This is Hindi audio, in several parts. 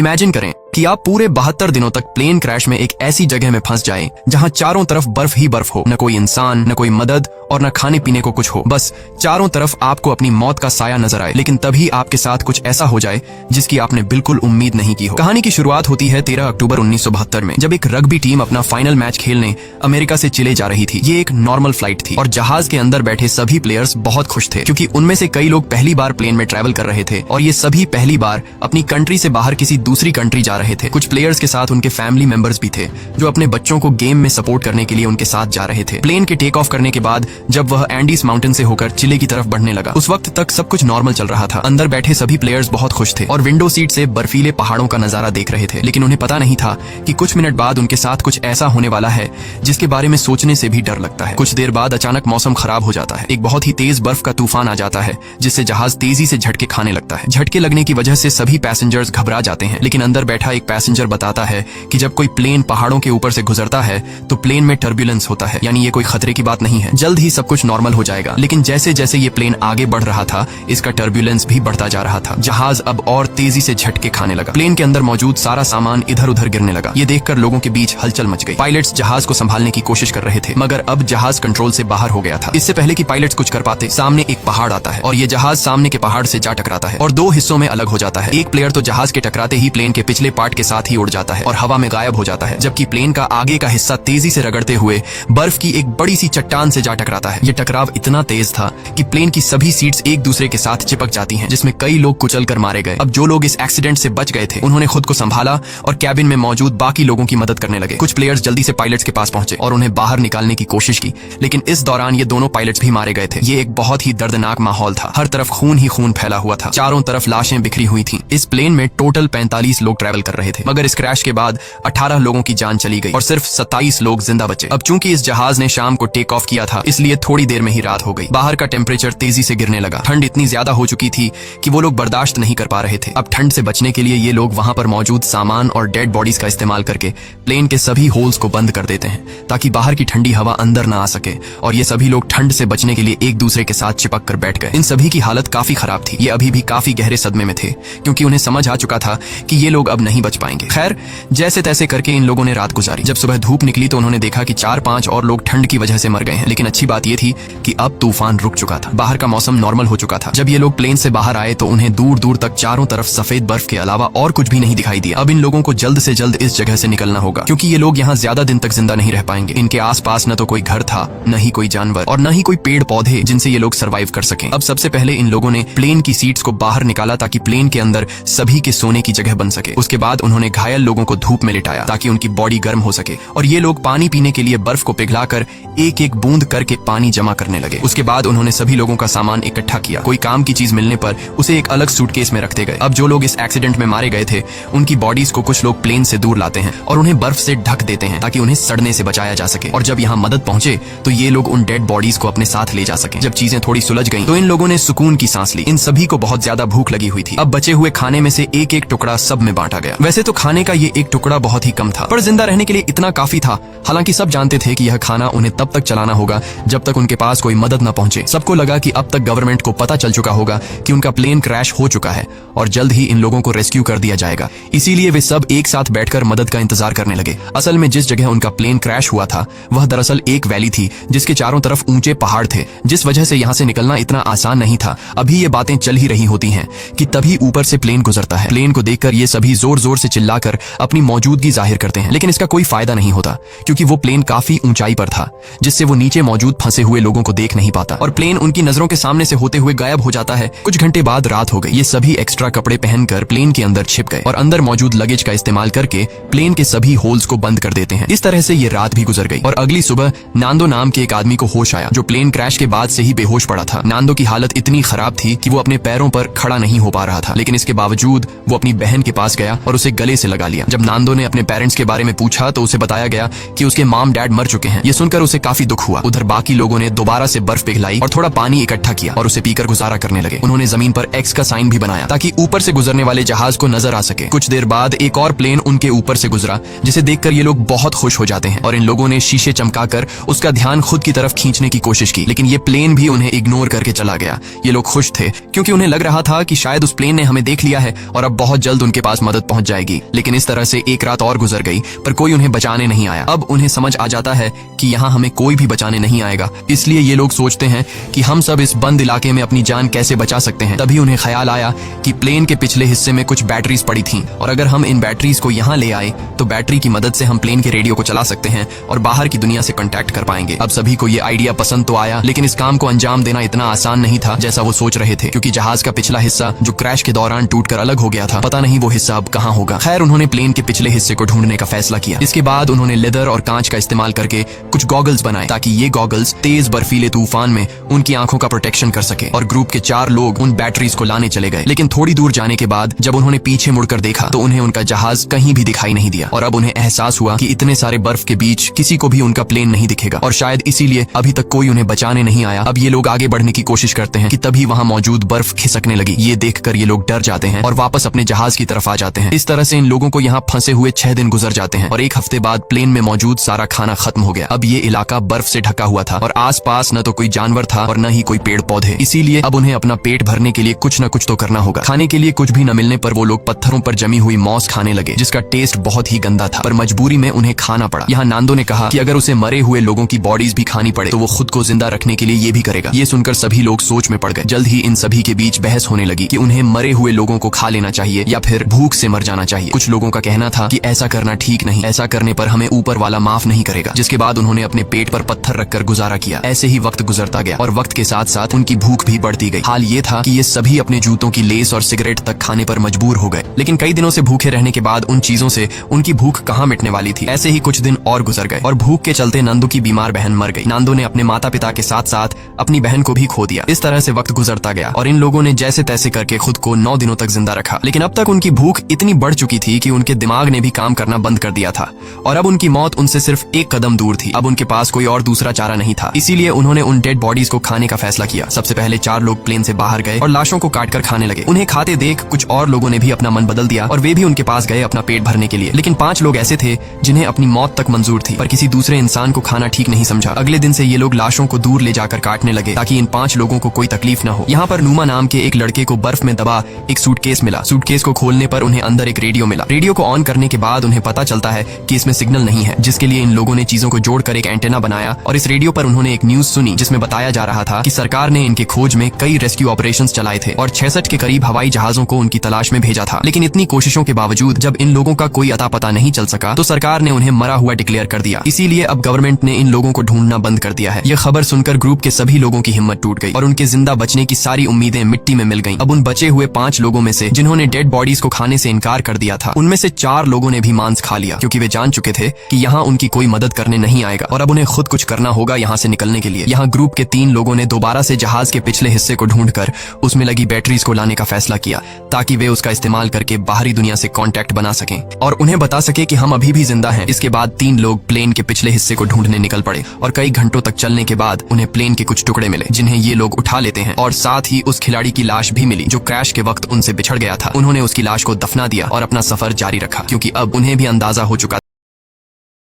इमेजिन करें कि आप पूरे 72 दिनों तक प्लेन क्रैश में एक ऐसी जगह में फंस जाएं जहां चारों तरफ बर्फ ही बर्फ हो, न कोई इंसान, न कोई मदद और न खाने पीने को कुछ हो। बस चारों तरफ आपको अपनी मौत का साया नजर आए, लेकिन तभी आपके साथ कुछ ऐसा हो जाए जिसकी आपने बिल्कुल उम्मीद नहीं की हो। कहानी की शुरुआत होती है 13 अक्टूबर 1972 में, जब एक रग्बी टीम अपना फाइनल मैच खेलने अमेरिका से चिले जा रही थी। ये एक नॉर्मल फ्लाइट थी और जहाज के अंदर बैठे सभी प्लेयर्स बहुत खुश थे, क्योंकि उनमें से कई लोग पहली बार प्लेन में ट्रैवल कर रहे थे और ये सभी पहली बार अपनी कंट्री से बाहर किसी दूसरी कंट्री जा रहे थे। कुछ प्लेयर्स के साथ उनके फैमिली मेंबर्स भी थे जो अपने बच्चों को गेम में सपोर्ट करने के लिए उनके साथ जा रहे थे। प्लेन के टेक ऑफ करने के बाद जब वह एंडीज माउंटेन से होकर चिले की तरफ बढ़ने लगा, उस वक्त तक सब कुछ नॉर्मल चल रहा था। अंदर बैठे सभी प्लेयर्स बहुत खुश थे और विंडो सीट से बर्फीले पहाड़ों का नजारा देख रहे थे, लेकिन उन्हें पता नहीं था कि कुछ मिनट बाद उनके साथ कुछ ऐसा होने वाला है जिसके बारे में सोचने से भी डर लगता है। कुछ देर बाद अचानक मौसम खराब हो जाता है। एक बहुत ही तेज बर्फ का तूफान आ जाता है जिससे जहाज तेजी से झटके खाने लगता है। झटके लगने की वजह से सभी पैसेंजर्स घबरा जाते हैं, लेकिन अंदर बैठा एक पैसेंजर बताता है कि जब कोई प्लेन पहाड़ों के ऊपर से गुजरता है तो प्लेन में टर्बुलेंस होता है, यानी ये कोई खतरे की बात नहीं है, जल्द ही सब कुछ नॉर्मल हो जाएगा। लेकिन जैसे जैसे ये प्लेन आगे बढ़ रहा था, इसका टर्बुलेंस भी बढ़ता जा रहा था। जहाज अब और तेजी से झटके खाने लगा। प्लेन के अंदर मौजूद सारा सामान इधर उधर गिरने लगा। ये देखकर लोगों के बीच हलचल मच गई। पायलट्स जहाज को संभालने की कोशिश कर रहे थे, मगर अब जहाज कंट्रोल से बाहर हो गया था। इससे पहले कि पायलट्स कुछ कर पाते, सामने एक पहाड़ आता है और ये जहाज सामने के पहाड़ से जा टकराता है और दो हिस्सों में अलग हो जाता है। एक प्लेयर तो जहाज के टकराते ही प्लेन के पिछले पार्ट के साथ ही उड़ जाता है और हवा में गायब हो जाता है, जबकि प्लेन का आगे का हिस्सा तेजी से रगड़ते हुए बर्फ की एक बड़ी सी चट्टान से जा टकराता है। ये टकराव इतना तेज था कि प्लेन की सभी सीट्स एक दूसरे के साथ चिपक जाती हैं, जिसमें कई लोग कुचल कर मारे गए। अब जो लोग इस एक्सीडेंट से बच गए थे उन्होंने खुद को संभाला और कैबिन में मौजूद बाकी लोगों की मदद करने लगे। कुछ प्लेयर्स जल्दी से पायलट्स के पास पहुंचे और उन्हें बाहर निकालने की कोशिश की, लेकिन इस दौरान ये दोनों पायलट्स भी मारे गए थे। ये एक बहुत ही दर्दनाक माहौल था। हर तरफ खून ही खून फैला हुआ था। चारों तरफ लाशें बिखरी हुई थी। इस प्लेन में टोटल 45 लोग ट्रैवल कर रहे थे, मगर इस क्रैश के बाद 18 लोगों की जान चली गई और सिर्फ 27 लोग जिंदा बचे। अब चूंकि इस जहाज ने शाम को टेक ऑफ किया था, इसलिए थोड़ी देर में ही रात हो गई। बाहर का टेम्परेचर तेजी से गिरने लगा। ठंड इतनी ज्यादा हो चुकी थी कि वो लोग बर्दाश्त नहीं कर पा रहे थे। अब ठंड से बचने के लिए ये लोग वहां पर मौजूद सामान और डेड बॉडीज का इस्तेमाल करके प्लेन के सभी होल्स को बंद कर देते हैं ताकि बाहर की ठंडी हवा अंदर ना आ सके, और ये सभी लोग ठंड से बचने के लिए एक दूसरे के साथ चिपक कर बैठ गए। इन सभी की हालत काफी खराब थी। ये अभी भी काफी गहरे सदमे में थे, क्योंकि उन्हें समझ आ चुका था कि ये लोग अब नहीं बच पाएंगे। खैर, जैसे तैसे करके इन लोगों ने रात गुजारी। जब सुबह धूप निकली तो उन्होंने देखा कि 4-5 और लोग ठंड की वजह से मर गए हैं, लेकिन अच्छी बात यह थी कि अब तूफान रुक चुका था। बाहर का मौसम नॉर्मल हो चुका था। जब ये लोग प्लेन से बाहर आए तो उन्हें दूर दूर तक चारों तरफ सफेद बर्फ के अलावा और कुछ भी नहीं दिखाई दिया। अब इन लोगों को जल्द से जल्द इस जगह से निकलना होगा, क्योंकि ये लोग यहाँ ज्यादा दिन तक जिंदा नहीं रह पाएंगे। इनके आसपास न तो कोई घर था, न ही कोई जानवर और न ही कोई पेड़ पौधे जिनसे ये लोग सर्वाइव कर सकें। अब सबसे पहले इन लोगों ने प्लेन की सीट्स को बाहर निकाला ताकि प्लेन के अंदर सभी के सोने की जगह बन सके। उसके बाद उन्होंने घायल लोगों को धूप में लिटाया ताकि उनकी बॉडी गर्म हो सके, और ये लोग पानी पीने के लिए बर्फ को पिघलाकर एक एक बूंद करके पानी जमा करने लगे। उसके बाद उन्होंने सभी लोगों का सामान इकट्ठा किया। कोई काम की चीज मिलने पर उसे एक अलग सूटकेस में रखते गए। अब जो लोग इस एक्सीडेंट में मारे गए थे उनकी बॉडीज को कुछ लोग प्लेन से दूर लाते हैं और उन्हें बर्फ से ढक देते हैं ताकि उन्हें सड़ने से बचाया जा सके, और जब यहाँ मदद पहुंचे तो ये लोग उन डेड बॉडीज को अपने साथ ले जा सके। जब चीजें थोड़ी सुलझ गईं तो इन लोगों ने सुकून की सांस ली। इन सभी को बहुत ज्यादा भूख लगी हुई थी। अब बचे हुए खाने में से एक एक टुकड़ा सब में बांटा गया। वैसे तो खाने का ये एक टुकड़ा बहुत ही कम था, पर जिंदा रहने के लिए इतना काफी था। हालांकि सब जानते थे कि यह खाना उन्हें तब तक चलाना होगा जब तक उनके पास कोई मदद न पहुंचे। सबको लगा कि अब तक गवर्नमेंट को पता चल चुका होगा कि उनका प्लेन क्रैश हो चुका है और जल्द ही इन लोगों को रेस्क्यू कर दिया जाएगा। इसीलिए वे सब एक साथ बैठकर मदद का इंतजार करने लगे। असल में जिस जगह उनका प्लेन क्रैश हुआ था वह दरअसल एक वैली थी जिसके चारों तरफ ऊंचे पहाड़ थे, जिस वजह से यहाँ से निकलना इतना आसान नहीं था। अभी ये बातें चल ही रही होती हैं कि तभी ऊपर से प्लेन गुजरता है। प्लेन को देखकर ये सभी जोर जोर से चिल्लाकर अपनी मौजूदगी जाहिर करते हैं, लेकिन इसका कोई फायदा नहीं होता, क्योंकि वो प्लेन काफी ऊंचाई पर था जिससे वो नीचे मौजूद फंसे हुए लोगों को देख नहीं पाता और प्लेन उनकी नजरों के सामने से होते हुए गायब हो जाता है। कुछ घंटे बाद रात हो गई। ये सभी एक्स्ट्रा कपड़े पहनकर प्लेन के अंदर छिप गए और अंदर मौजूद लगेज का इस्तेमाल करके प्लेन के सभी होल्स को बंद कर देते हैं। इस तरह से ये रात भी गुजर गई और अगली सुबह नांदो नाम के एक आदमी को होश आया जो प्लेन क्रैश के बाद से ही बेहोश पड़ा था। नांदो की हालत इतनी खराब थी कि वो अपने पैरों पर खड़ा नहीं हो पा रहा था, लेकिन इसके बावजूद वो अपनी बहन के पास गया और उसे गले से लगा लिया। जब नांदो ने अपने पेरेंट्स के बारे में पूछा तो उसे बताया गया कि उसके मॉम डैड मर चुके हैं। ये सुनकर उसे काफी दुख हुआ। उधर बाकी लोगों ने दोबारा से बर्फ पिघलाई और थोड़ा पानी इकट्ठा किया और उसे पीकर गुजारा करने लगे। उन्होंने जमीन पर एक्स का साइन भी बनाया ताकि ऊपर से गुजरने वाले जहाज को नजर आ सके। कुछ देर बाद एक और प्लेन उनके ऊपर से गुजरा, जिसे देखकर ये लोग बहुत खुश हो जाते हैं और इन लोगों ने शीशे चमकाकर उसका ध्यान खुद की तरफ खींचने की कोशिश की, लेकिन ये प्लेन भी उन्हें इग्नोर करके चला गया। ये लोग खुश थे क्योंकि उन्हें लग रहा था कि शायद उस प्लेन ने हमें देख लिया है और अब बहुत जल्द उनके पास मदद पहुंच पहुंच जाएगी। लेकिन इस तरह से एक रात और गुजर गई पर कोई उन्हें बचाने नहीं आया। अब उन्हें समझ आ जाता है कि यहाँ हमें कोई भी बचाने नहीं आएगा, इसलिए ये लोग सोचते हैं कि हम सब इस बंद इलाके में अपनी जान कैसे बचा सकते हैं। तभी उन्हें ख्याल आया कि प्लेन के पिछले हिस्से में कुछ बैटरीज पड़ी थीं और अगर हम इन बैटरीज को यहाँ ले आए तो बैटरी की मदद से हम प्लेन के रेडियो को चला सकते हैं और बाहर की दुनिया से कांटेक्ट कर पाएंगे। अब सभी को ये आइडिया पसंद तो आया, लेकिन इस काम को अंजाम देना इतना आसान नहीं था जैसा वो सोच रहे थे, क्योंकि जहाज का पिछला हिस्सा जो क्रैश के दौरान टूटकर अलग हो गया था, पता नहीं वो हिस्सा अब कहाँ होगा। खैर, उन्होंने प्लेन के पिछले हिस्से को ढूंढने का फैसला किया। इसके बाद उन्होंने लेदर और कांच का इस्तेमाल करके कुछ गॉगल्स बनाए ताकि ये गॉगल्स तेज बर्फीले तूफान में उनकी आंखों का प्रोटेक्शन कर सके। और ग्रुप के 4 लोग उन बैटरीज को लाने चले गए। लेकिन थोड़ी दूर जाने के बाद जब उन्होंने पीछे मुड़कर देखा तो उन्हें उनका जहाज कहीं भी दिखाई नहीं दिया और अब उन्हें एहसास हुआ कि इतने सारे बर्फ के बीच किसी को भी उनका प्लेन नहीं दिखेगा और शायद इसीलिए अभी तक कोई उन्हें बचाने नहीं आया। अब ये लोग आगे बढ़ने की कोशिश करते हैं कि तभी वहाँ मौजूद बर्फ खिसकने लगी। ये देखकर ये लोग डर जाते हैं और वापस अपने जहाज की तरफ आ जाते हैं। इस तरह से इन लोगों को यहाँ फंसे हुए 6 दिन गुजर जाते हैं और 1 हफ्ते बाद प्लेन में मौजूद सारा खाना खत्म हो गया। अब ये इलाका बर्फ से ढका हुआ था और आसपास न तो कोई जानवर था और न ही कोई पेड़ पौधे। इसीलिए अब उन्हें अपना पेट भरने के लिए कुछ न कुछ तो करना होगा। खाने के लिए कुछ भी न मिलने पर वो लोग पत्थरों पर जमी हुई मौस खाने लगे, जिसका टेस्ट बहुत ही गंदा था, पर मजबूरी में उन्हें खाना पड़ा। यहाँ नांदो ने कहा कि अगर उसे मरे हुए लोगों की बॉडीज भी खानी पड़े तो वो खुद को जिंदा रखने के लिए ये भी करेगा। ये सुनकर सभी लोग सोच में पड़ गए। जल्द ही इन सभी के बीच बहस होने लगी कि उन्हें मरे हुए लोगों को खा लेना चाहिए या फिर भूख से मर जाना चाहिए। कुछ लोगों का कहना था कि ऐसा करना ठीक नहीं, ऐसा करने पर हमें ऊपर वाला माफ नहीं करेगा। जिसके बाद उन्होंने अपने पेट पर पत्थर रखकर गुजारा किया। ऐसे ही वक्त गुजरता गया और वक्त के साथ साथ उनकी भूख भी बढ़ती गई। हाल ये था कि ये सभी अपने जूतों की लेस और सिगरेट तक खाने पर मजबूर हो गए। लेकिन कई दिनों से भूखे रहने के बाद उन चीजों से उनकी भूख कहाँ मिटने वाली थी। ऐसे ही कुछ दिन और गुजर गए और भूख के चलते नंदू की बीमार बहन मर गई। नांदो ने अपने माता पिता के साथ साथ अपनी बहन को भी खो दिया। इस तरह से वक्त गुजरता गया और इन लोगों ने जैसे तैसे करके खुद को 9 दिनों तक जिंदा रखा। लेकिन अब तक उनकी भूख इतनी बढ़ चुकी थी कि उनके दिमाग ने भी काम करना बंद कर दिया था और अब उनकी मौत उनसे सिर्फ 1 कदम दूर थी। अब उनके पास कोई और दूसरा चारा नहीं था, इसीलिए उन्होंने उन डेड बॉडीज को खाने का फैसला किया। सबसे पहले 4 लोग प्लेन से बाहर गए और लाशों को काटकर खाने लगे। उन्हें खाते देख कुछ और लोगों ने भी अपना मन बदल दिया और वे भी उनके पास गए अपना पेट भरने के लिए। लेकिन 5 लोग ऐसे थे जिन्हें अपनी मौत तक मंजूर थी, पर किसी दूसरे इंसान को खाना ठीक नहीं समझा। अगले दिन से ये लोग लाशों को दूर ले जाकर काटने लगे ताकि इन 5 लोगों को कोई तकलीफ न हो। यहाँ पर नुमा नाम के एक लड़के को बर्फ में दबा एक सूटकेस मिला। सूटकेस को खोलने पर उन्हें अंदर एक रेडियो मिला। रेडियो को ऑन करने के बाद उन्हें पता चलता है कि इसमें सिग्नल नहीं है, जिसके लिए इन लोगों ने चीजों को जोड़कर एक एंटेना बनाया और इस रेडियो पर उन्होंने एक न्यूज सुनी जिसमें बताया जा रहा था कि सरकार ने इनके खोज में कई रेस्क्यू ऑपरेशंस चलाए थे और 66 के करीब हवाई जहाजों को उनकी तलाश में भेजा था। लेकिन इतनी कोशिशों के बावजूद जब इन लोगों का कोई अता पता नहीं चल सका तो सरकार ने उन्हें मरा हुआ डिक्लेयर कर दिया। इसीलिए अब गवर्नमेंट ने इन लोगों को ढूंढना बंद कर दिया है। यह खबर सुनकर ग्रुप के सभी लोगों की हिम्मत टूट गई और उनके जिंदा बचने की सारी उम्मीदें मिट्टी में मिल गईं। अब उन बचे हुए 5 लोगों में से जिन्होंने डेड बॉडीज को खाने से इनकार कर दिया था, उनमें से 4 लोगों ने भी मांस खा लिया, क्योंकि वे जान चुके थे कि यहाँ उनकी कोई मदद करने नहीं आएगा और अब उन्हें खुद कुछ करना होगा यहाँ से निकलने के लिए। यहाँ ग्रुप के 3 लोगों ने दोबारा से जहाज के पिछले हिस्से को ढूंढकर उसमें लगी बैटरीज को लाने का फैसला किया ताकि वे उसका इस्तेमाल करके बाहरी दुनिया से कांटेक्ट बना सकें और उन्हें बता सके कि हम अभी भी जिंदा हैं। इसके बाद 3 लोग प्लेन के पिछले हिस्से को ढूंढने निकल पड़े और कई घंटों तक चलने के बाद उन्हें प्लेन के कुछ टुकड़े मिले जिन्हें ये लोग उठा लेते हैं और साथ ही उस खिलाड़ी की लाश भी मिली जो क्रैश के वक्त उनसे बिछड़ गया था। उन्होंने उसकी लाश को दफना दिया और अपना सफर जारी रखा, क्योंकि अब उन्हें भी अंदाजा हो चुका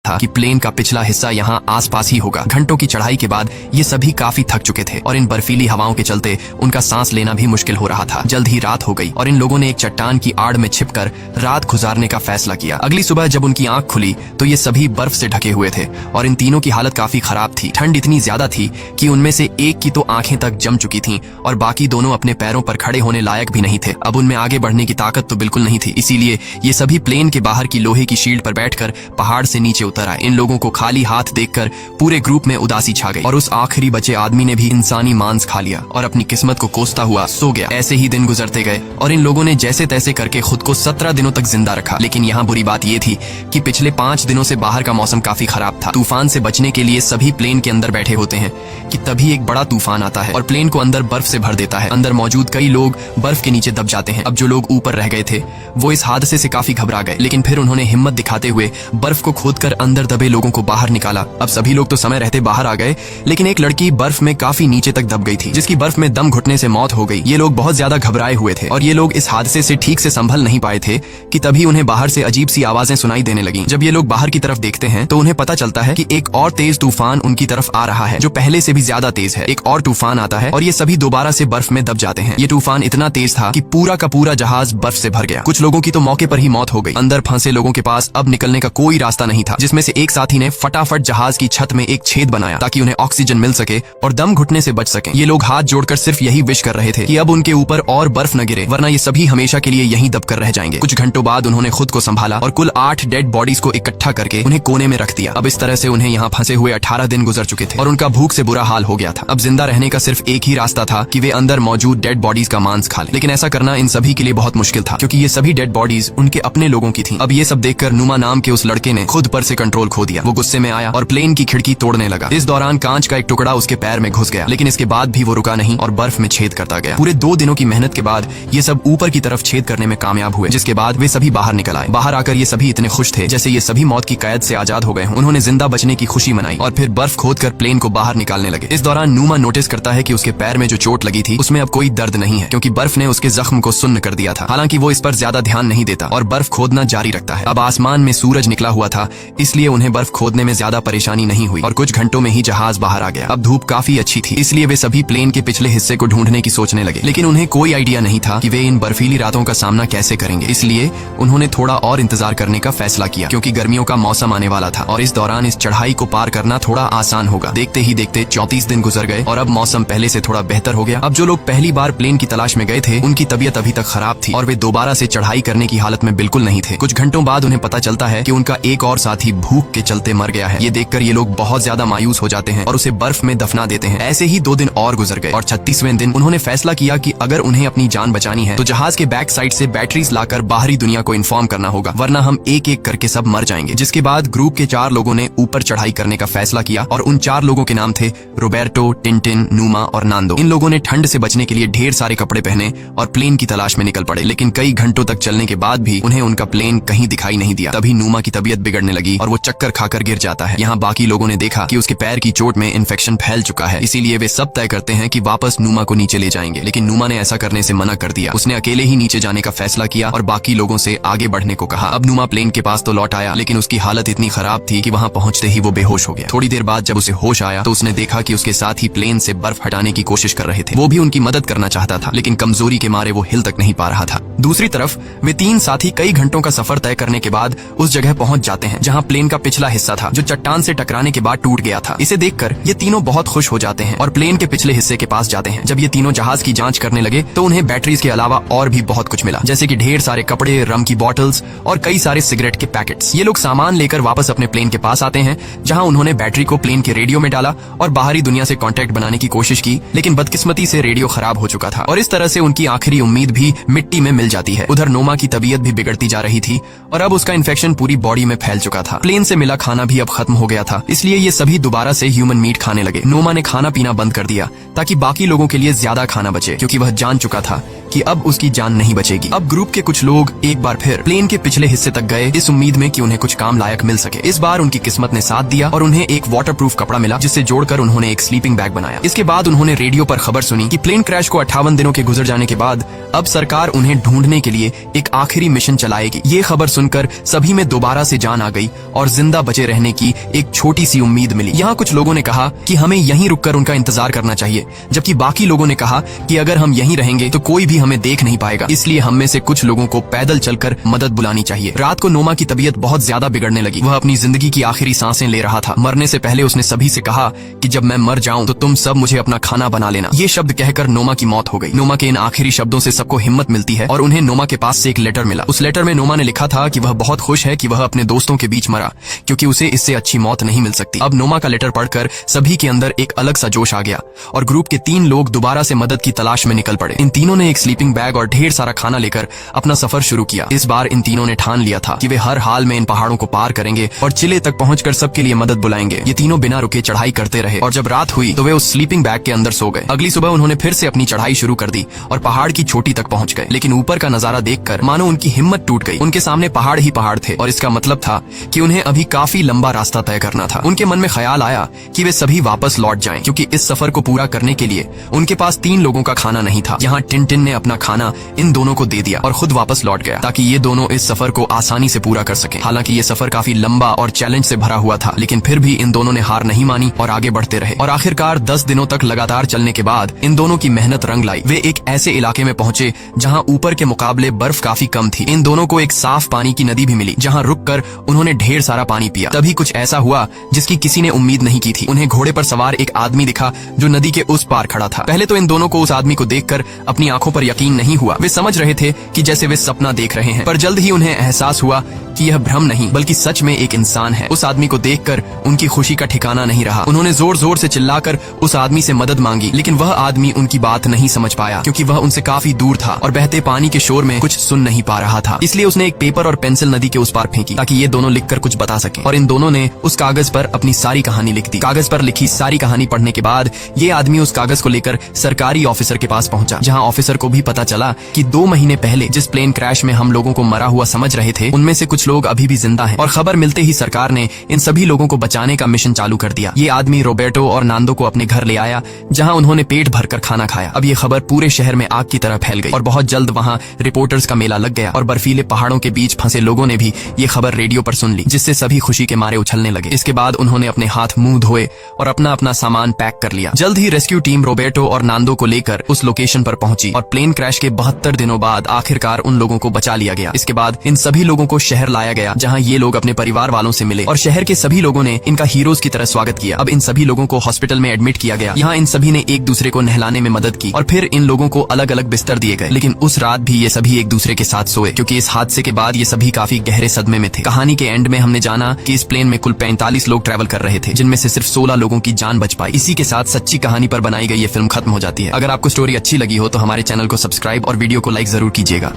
था कि प्लेन का पिछला हिस्सा यहाँ आसपास ही होगा। घंटों की चढ़ाई के बाद ये सभी काफी थक चुके थे और इन बर्फीली हवाओं के चलते उनका सांस लेना भी मुश्किल हो रहा था। जल्द ही रात हो गई और इन लोगों ने एक चट्टान की आड़ में छिपकर रात गुजारने का फैसला किया। अगली सुबह जब उनकी आंख खुली तो ये सभी बर्फ से ढके हुए थे और इन तीनों की हालत काफी खराब थी। ठंड इतनी ज्यादा थी कि उनमें से एक की तो आंखें तक जम चुकी थीं और बाकी दोनों अपने पैरों पर खड़े होने लायक भी नहीं थे। अब उनमें आगे बढ़ने की ताकत तो बिल्कुल नहीं थी, इसीलिए ये सभी प्लेन के बाहर की लोहे की शील्ड पर बैठकर पहाड़ से नीचे उतर आए। इन लोगों को खाली हाथ देखकर पूरे ग्रुप में उदासी छा गई और उस आखिरी बचे आदमी ने भी इंसानी मांस खा लिया और अपनी किस्मत को कोसता हुआ सो गया। ऐसे ही दिन गुजरते गए और इन लोगों ने जैसे तैसे करके खुद को 17 दिनों तक जिंदा रखा। लेकिन यहाँ बुरी बात ये थी कि पिछले 5 दिनों से बाहर का मौसम काफी खराब था। तूफान से बचने के लिए सभी प्लेन के अंदर बैठे होते हैं कि तभी एक बड़ा तूफान आता है और प्लेन को अंदर बर्फ से भर देता है। अंदर मौजूद कई लोग बर्फ के नीचे दब जाते हैं। अब जो लोग ऊपर रह गए थे वो इस हादसे से काफी घबरा गए, लेकिन फिर उन्होंने हिम्मत दिखाते हुए बर्फ को खोदकर अंदर दबे लोगों को बाहर निकाला। अब सभी लोग तो समय रहते बाहर आ गए, लेकिन एक लड़की बर्फ में काफी नीचे तक दब गई थी, जिसकी बर्फ में दम घुटने से मौत हो गई। ये लोग बहुत ज्यादा घबराए हुए थे और ये लोग इस हादसे से ठीक से संभल नहीं पाए थे कि तभी उन्हें बाहर से अजीब सी आवाजें सुनाई देने लगी। जब ये लोग बाहर की तरफ देखते हैं तो उन्हें पता चलता है कि एक और तेज तूफान उनकी तरफ आ रहा है, जो पहले से भी ज्यादा तेज है। एक और तूफान आता है और ये सभी दोबारा से बर्फ में दब जाते हैं। ये तूफान इतना तेज था कि पूरा का पूरा जहाज बर्फ से भर गया। कुछ लोगों की तो मौके पर ही मौत हो गई। अंदर फंसे लोगों के पास अब निकलने का कोई रास्ता नहीं था, जिसमें से एक साथी ने फटाफट जहाज की छत में एक छेद बनाया ताकि उन्हें ऑक्सीजन मिल सके और दम घुटने से बच सके। ये लोग हाथ जोड़कर सिर्फ यही विश कर रहे थे कि अब उनके ऊपर और बर्फ न गिरे, वरना ये सभी हमेशा के लिए यहीं दबकर रह जाएंगे। कुछ घंटों बाद उन्होंने खुद को संभाला और कुल 8 डेड बॉडीज को इकट्ठा करके उन्हें कोने में रख दिया। अब इस तरह से उन्हें यहाँ फंसे हुए 18 दिन गुजर चुके थे और उनका भूख से बुरा हाल हो गया था। अब जिंदा रहने का सिर्फ एक ही रास्ता था कि वे अंदर मौजूद डेड बॉडीज का मांस खा लें। लेकिन ऐसा करना इन सभी के लिए बहुत मुश्किल था, क्योंकि ये सभी डेड बॉडीज उनके अपने लोगों की थी। अब ये सब देखकर नुमा नाम के उस लड़के ने खुद पर से कंट्रोल खो दिया। वो गुस्से में आया और प्लेन की खिड़की तोड़ने लगा। इस दौरान कांच का एक टुकड़ा उसके पैर में घुस गया, लेकिन इसके बाद भी वो रुका नहीं और बर्फ में छेद करता गया। पूरे 2 दिनों की मेहनत के बाद ये सब ऊपर की तरफ छेद करने में कामयाब हुए, जिसके बाद वे सभी बाहर निकल आए। बाहर आकर ये सभी इतने खुश थे जैसे ये सभी मौत की कैद से आजाद हो गए हों। उन्होंने जिंदा बचने की खुशी मनाई और फिर बर्फ खोदकर प्लेन को बाहर निकालने लगे। इस दौरान नुमा नोटिस करता है कि उसके पैर में जो चोट लगी थी उसमें अब कोई दर्द नहीं है, क्योंकि बर्फ ने उसके जख्म को सुन्न कर दिया था। हालांकि वो इस पर ज्यादा ध्यान नहीं देता और बर्फ खोदना जारी रखता है। अब आसमान में सूरज निकला हुआ था, इसलिए उन्हें बर्फ खोदने में ज्यादा परेशानी नहीं हुई और कुछ घंटों में ही जहाज बाहर आ गया। अब धूप काफी अच्छी थी, इसलिए वे सभी प्लेन के पिछले हिस्से को ढूंढने की सोचने लगे, लेकिन उन्हें कोई आइडिया नहीं था कि वे इन बर्फीली रातों का सामना कैसे करेंगे। इसलिए उन्होंने थोड़ा और इंतजार करने का फैसला किया, क्योंकि गर्मियों का मौसम आने वाला था और इस दौरान इस चढ़ाई को पार करना थोड़ा आसान होगा। देखते ही देखते 34 दिन गुजर गए और अब मौसम पहले से थोड़ा बेहतर हो गया। अब जो लोग पहली बार प्लेन की तलाश में गए थे उनकी तबीयत अभी तक खराब थी और वे दोबारा से चढ़ाई करने की हालत में बिल्कुल नहीं थे। कुछ घंटों बाद उन्हें पता चलता है कि उनका एक और साथी भूख के चलते मर गया है। ये देखकर ये लोग बहुत ज्यादा मायूस हो जाते हैं और उसे बर्फ में दफना देते हैं। ऐसे ही 2 दिन और गुजर गए और 36वें दिन उन्होंने फैसला किया कि अगर उन्हें अपनी जान बचानी है तो जहाज के बैक साइड से बैटरीज लाकर बाहरी दुनिया को इन्फॉर्म करना होगा, वरना हम एक एक करके सब मर जाएंगे। जिसके बाद ग्रुप के 4 लोगों ने ऊपर चढ़ाई करने का फैसला किया और उन 4 लोगों के नाम थे रोबर्टो, टिंटिन, नुमा और नांदो। इन लोगों ने ठंड से बचने के लिए ढेर सारे कपड़े पहने और प्लेन की तलाश में निकल पड़े, लेकिन कई घंटों तक चलने के बाद भी उन्हें उनका प्लेन कहीं दिखाई नहीं दिया। तभी नुमा की तबीयत बिगड़ने लगी और वो चक्कर खाकर गिर जाता है। यहाँ बाकी लोगों ने देखा कि उसके पैर की चोट में इन्फेक्शन फैल चुका है, इसीलिए वे सब तय करते हैं कि वापस नुमा को नीचे ले जाएंगे, लेकिन नुमा ने ऐसा करने से मना कर दिया। उसने अकेले ही नीचे जाने का फैसला किया और बाकी लोगों से आगे बढ़ने को कहा। अब नुमा प्लेन के पास तो लौट आया, लेकिन उसकी हालत इतनी खराब थी कि वहाँ पहुंचते ही वो बेहोश हो गया। थोड़ी देर बाद जब उसे होश आया तो उसने देखा कि उसके साथी प्लेन से बर्फ हटाने की कोशिश कर रहे थे। वो भी उनकी मदद करना चाहता था, लेकिन कमजोरी के मारे वो हिल तक नहीं पा रहा था। दूसरी तरफ वे 3 साथी कई घंटों का सफर तय करने के बाद उस जगह पहुंच जाते हैं जहां प्लेन का पिछला हिस्सा था, जो चट्टान से टकराने के बाद टूट गया था। इसे देखकर ये तीनों बहुत खुश हो जाते हैं और प्लेन के पिछले हिस्से के पास जाते हैं। जब ये तीनों जहाज की जांच करने लगे तो उन्हें बैटरीज के अलावा और भी बहुत कुछ मिला, जैसे कि ढेर सारे कपड़े, रम की बॉटल्स और कई सारे सिगरेट के पैकेट्स। ये लोग सामान लेकर वापस अपने प्लेन के पास आते हैं, जहां उन्होंने बैटरी को प्लेन के रेडियो में डाला और बाहरी दुनिया से कांटेक्ट बनाने की कोशिश की, लेकिन बदकिस्मती से रेडियो खराब हो चुका था और इस तरह से उनकी आखिरी उम्मीद भी मिट्टी में मिल जाती है। उधर नोमा की तबीयत भी बिगड़ती जा रही थी और अब उसका इन्फेक्शन पूरी बॉडी में फैल चुका था। प्लेन से मिला खाना भी अब खत्म हो गया था, इसलिए ये सभी दोबारा से ह्यूमन मीट खाने लगे। नोमा ने खाना पीना बंद कर दिया ताकि बाकी लोगों के लिए ज्यादा खाना बचे, क्योंकि वह जान चुका था कि अब उसकी जान नहीं बचेगी। अब ग्रुप के कुछ लोग एक बार फिर प्लेन के पिछले हिस्से तक गए, इस उम्मीद में कि उन्हें कुछ काम लायक मिल सके। इस बार उनकी किस्मत ने साथ दिया और उन्हें एक वाटरप्रूफ कपड़ा मिला, जिससे जोड़कर उन्होंने एक स्लीपिंग बैग बनाया। इसके बाद उन्होंने रेडियो पर खबर सुनी कि प्लेन क्रैश को 58 दिनों के गुजर जाने के बाद अब सरकार उन्हें ढूंढने के लिए एक आखिरी मिशन चलाएगी। ये खबर सुनकर सभी में दोबारा से जान आ गई और जिंदा बचे रहने की एक छोटी सी उम्मीद मिली। यहाँ कुछ लोगों ने कहा कि हमें यहीं रुककर उनका इंतजार करना चाहिए, जबकि बाकी लोगों ने कहा कि अगर हम यहीं रहेंगे तो कोई भी हमें देख नहीं पाएगा, इसलिए हम में से कुछ लोगों को पैदल चलकर मदद बुलानी चाहिए। रात को नोमा की तबीयत बहुत ज्यादा बिगड़ने लगी। वह अपनी जिंदगी की आखिरी सांसें ले रहा था। मरने से पहले उसने सभी से कहा कि जब मैं मर जाऊं तो तुम सब मुझे अपना खाना बना लेना। ये शब्द कहकर नोमा की मौत हो गई। नोमा के इन आखिरी शब्दों से सबको हिम्मत मिलती है और उन्हें नोमा के पास से एक लेटर मिला। उस लेटर में नोमा ने लिखा था कि वह बहुत खुश है कि वह अपने दोस्तों के बीच मरा, क्योंकि उसे इससे अच्छी मौत नहीं मिल सकती। अब नोमा का लेटर पढ़कर सभी के अंदर एक अलग सा जोश आ गया और ग्रुप के 3 लोग दोबारा से मदद की तलाश में निकल पड़े। इन तीनों ने एक स्लीपिंग बैग और ढेर सारा खाना लेकर अपना सफर शुरू किया। इस बार इन तीनों ने ठान लिया था कि वे हर हाल में इन पहाड़ों को पार करेंगे और चिले तक पहुंचकर सबके लिए मदद बुलाएंगे। ये तीनों बिना रुके चढ़ाई करते रहे और जब रात हुई तो वे उस स्लीपिंग बैग के अंदर सो गए। अगली सुबह उन्होंने फिर से अपनी चढ़ाई शुरू कर दी और पहाड़ की चोटी तक पहुंच गए। लेकिन ऊपर का नजारा देखकर मानो उनकी हिम्मत टूट गई। उनके सामने पहाड़ ही पहाड़ थे और इसका मतलब था कि उन्हें अभी काफी लंबा रास्ता तय करना था। उनके मन में ख्याल आया कि वे सभी वापस लौट जाएं, क्योंकि इस सफर को पूरा करने के लिए उनके पास 3 लोगों का खाना नहीं था। यहाँ टिन ने अपना खाना इन दोनों को दे दिया और खुद वापस लौट गया ताकि ये दोनों इस सफर को आसानी से पूरा कर सके। हालांकि ये सफर काफी लंबा और चैलेंज से भरा हुआ था, लेकिन फिर भी इन दोनों ने हार नहीं मानी और आगे बढ़ते रहे। और आखिरकार 10 दिनों तक लगातार चलने के बाद इन दोनों की मेहनत रंग लाई। वे एक ऐसे इलाके में पहुंचे जहां ऊपर के मुकाबले बर्फ काफी कम थी। इन दोनों को एक साफ पानी की नदी भी मिली, जहां रुककर उन्होंने ढेर सारा पानी पिया। तभी कुछ ऐसा हुआ जिसकी किसी ने उम्मीद नहीं की थी। उन्हें घोड़े पर सवार एक आदमी दिखा जो नदी के उस पार खड़ा था। पहले तो इन दोनों को उस आदमी को देखकर अपनी आंखों पर यकीन नहीं हुआ। वे समझ रहे थे कि जैसे वे सपना देख रहे हैं, पर जल्द ही उन्हें एहसास हुआ कि यह भ्रम नहीं बल्कि सच में एक इंसान है। उस आदमी को देखकर उनकी खुशी का ठिकाना नहीं रहा। उन्होंने जोर जोर से चिल्लाकर उस आदमी से मदद मांगी, लेकिन वह आदमी उनकी बात नहीं समझ पाया क्योंकि वह उनसे काफी दूर था और बहते पानी के शोर में कुछ सुन नहीं पा रहा था। इसलिए उसने एक पेपर और पेंसिल नदी के उस पार फेंकी ताकि ये दोनों लिखकर कुछ बता सकें। और इन दोनों ने उस कागज पर अपनी सारी कहानी लिख दी। कागज पर लिखी सारी कहानी पढ़ने के बाद ये आदमी उस कागज को लेकर सरकारी ऑफिसर के पास पहुंचा, जहां ऑफिसर को भी पता चला कि 2 महीने पहले जिस प्लेन क्रैश में हम लोगों को मरा हुआ समझ रहे थे, उनमें से कुछ लोग अभी भी जिंदा हैं। और खबर मिलते ही सरकार ने इन सभी लोगों को बचाने का मिशन चालू कर दिया। ये आदमी रोबर्टो और नांदो को अपने घर ले आया, जहां उन्होंने पेट भरकर खाना खाया। अब ये खबर पूरे शहर में आग की तरह फैल गई और बहुत जल्द वहां रिपोर्टर्स का मेला लग गया और बर्फीले पहाड़ों के बीच फंसे लोगों ने भी ये खबर रेडियो पर सुन ली, जिससे सभी खुशी के मारे उछलने लगे। इसके बाद उन्होंने अपने हाथ मुंह धोए और अपना अपना सामान पैक कर लिया। जल्द ही रेस्क्यू टीम रोबर्टो और नांदो को लेकर उस लोकेशन पर पहुंची और प्लेन क्रैश के 72 दिनों बाद आखिरकार उन लोगों को बचा लिया गया। इसके बाद इन सभी लोगों को शहर लाया गया, जहां ये लोग अपने परिवार वालों से मिले और शहर के सभी लोगों ने इनका हीरोज की तरह स्वागत किया। अब इन सभी लोगों को हॉस्पिटल में एडमिट किया गया। यहाँ इन सभी ने एक दूसरे को नहलाने में मदद की और फिर इन लोगों को अलग अलग बिस्तर दिए गए। लेकिन उस रात भी ये सभी एक दूसरे के साथ सोए, क्योंकि इस हादसे के बाद ये सभी काफी गहरे सदमे में थे। कहानी के एंड में हमने जाना कि इस प्लेन में कुल 45 लोग ट्रैवल कर रहे थे, जिनमें से सिर्फ 16 लोगों की जान बच पाई। इसी के साथ सच्ची कहानी पर बनाई गई ये फिल्म खत्म हो जाती है। अगर आपको स्टोरी अच्छी लगी हो तो हमारे चैनल को सब्सक्राइब और वीडियो को लाइक जरूर कीजिएगा।